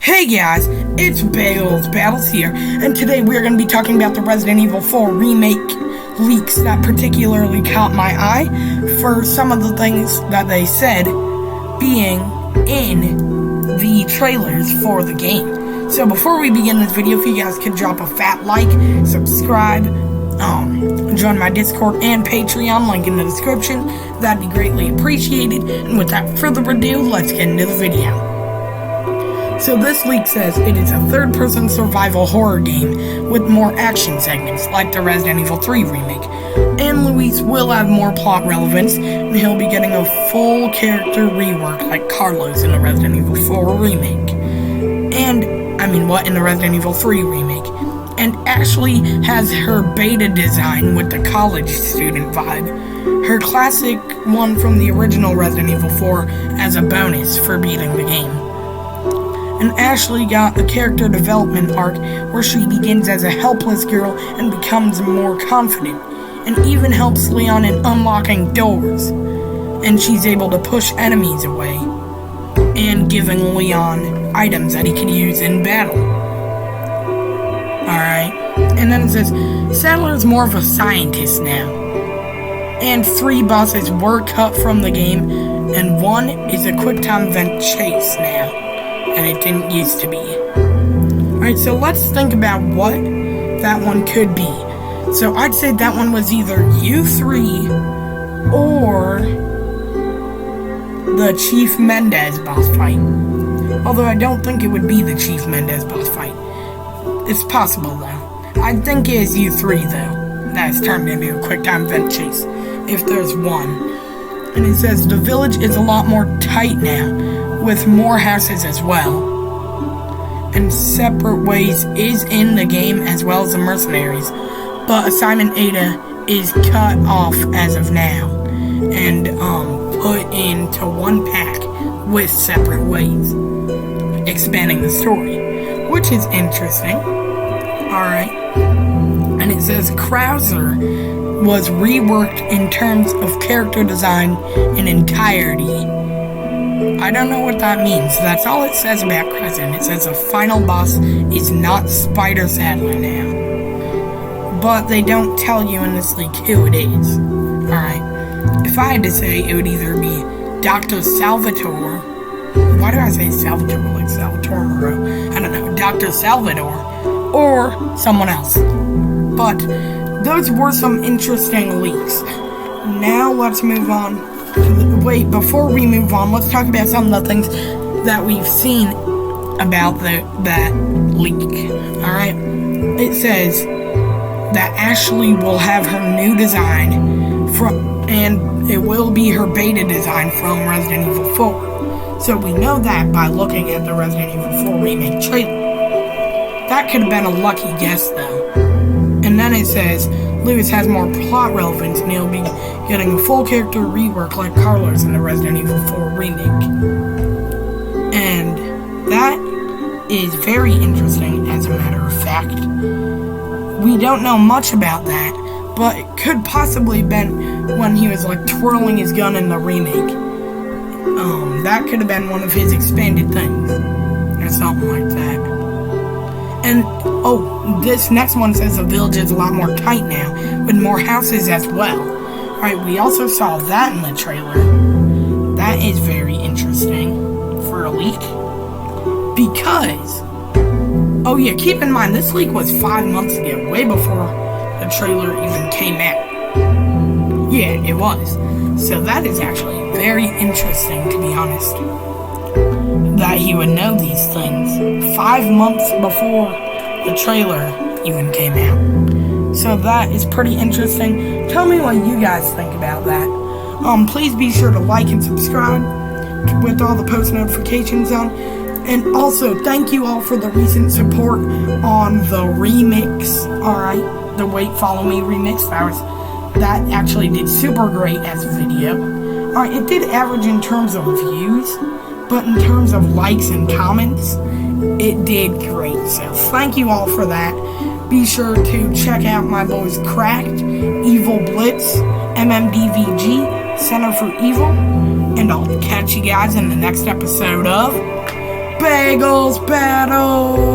Hey guys, it's Bales Battles here, and today we're going to be talking about the Resident Evil 4 Remake leaks that particularly caught my eye for some of the things that they said being in the trailers for the game. So before we begin this video, if you guys could drop a fat like, subscribe, join my Discord and Patreon, link in the description, that'd be greatly appreciated. And without further ado, let's get into the video. So this leak says it is a third-person survival horror game with more action segments, like the Resident Evil 3 remake. And Luis will have more plot relevance, and he'll be getting a full character rework like Carlos in the Resident Evil 4 remake. In the Resident Evil 3 remake. And Ashley has her beta design with the college student vibe. Her classic one from the original Resident Evil 4 as a bonus for beating the game. And Ashley got a character development arc where she begins as a helpless girl and becomes more confident, and even helps Leon in unlocking doors. And she's able to push enemies away, and giving Leon items that he can use in battle. Alright, and then it says, Sadler's more of a scientist now. And 3 bosses were cut from the game, and 1 is a quick time event chase now. And it didn't used to be. Alright, so let's think about what that one could be. So I'd say that one was either U3 or the Chief Mendez boss fight. Although I don't think it would be the Chief Mendez boss fight. It's possible though. I think it is U3 though. That's turned into a quick time event chase. If there's one. And it says the village is a lot more tight now, with more houses as well. And Separate Ways is in the game as well as the Mercenaries, but Assignment Ada is cut off as of now and put into one pack with Separate Ways, expanding the story, which is interesting. Alright. And it says Krauser was reworked in terms of character design in entirety. I don't know what that means. That's all it says about Crescent. It says the final boss is not Spider Sadler now. But they don't tell you in this leak who it is. Alright. If I had to say, it would either be Dr. Salvatore. Why do I say Salvatore like Salvatore Moreau? I don't know. Dr. Salvador. Or someone else. But those were some interesting leaks. Now let's move on. Wait, before we move on, let's talk about some of the things that we've seen about that leak. Alright? It says that Ashley will have her new design and it will be her beta design from Resident Evil 4. So we know that by looking at the Resident Evil 4 remake trailer. That could have been a lucky guess though. And then it says Lewis has more plot relevance and he'll be getting a full character rework like Carlos in the Resident Evil 4 remake. And that is very interesting, as a matter of fact. We don't know much about that, but it could possibly have been when he was like twirling his gun in the remake. That could have been one of his expanded things, or something like that. And, this next one says the village is a lot more tight now, with more houses as well. Alright, we also saw that in the trailer. That is very interesting for a leak. Because, keep in mind, this leak was 5 months ago, way before the trailer even came out. Yeah, it was. So that is actually very interesting, to be honest. That he would know these things 5 months before the trailer even came out. So that is pretty interesting. Tell me what you guys think about that. Please be sure to like and subscribe with all the post notifications on. And also, thank you all for the recent support on the remix. Alright, the Wait Follow Me remix. That actually did super great as a video. Alright, it did average in terms of views, but in terms of likes and comments, it did great. So thank you all for that. Be sure to check out my boys Cracked, Evil Blitz, MMDVG, Center for Evil, and I'll catch you guys in the next episode of Bagels battle!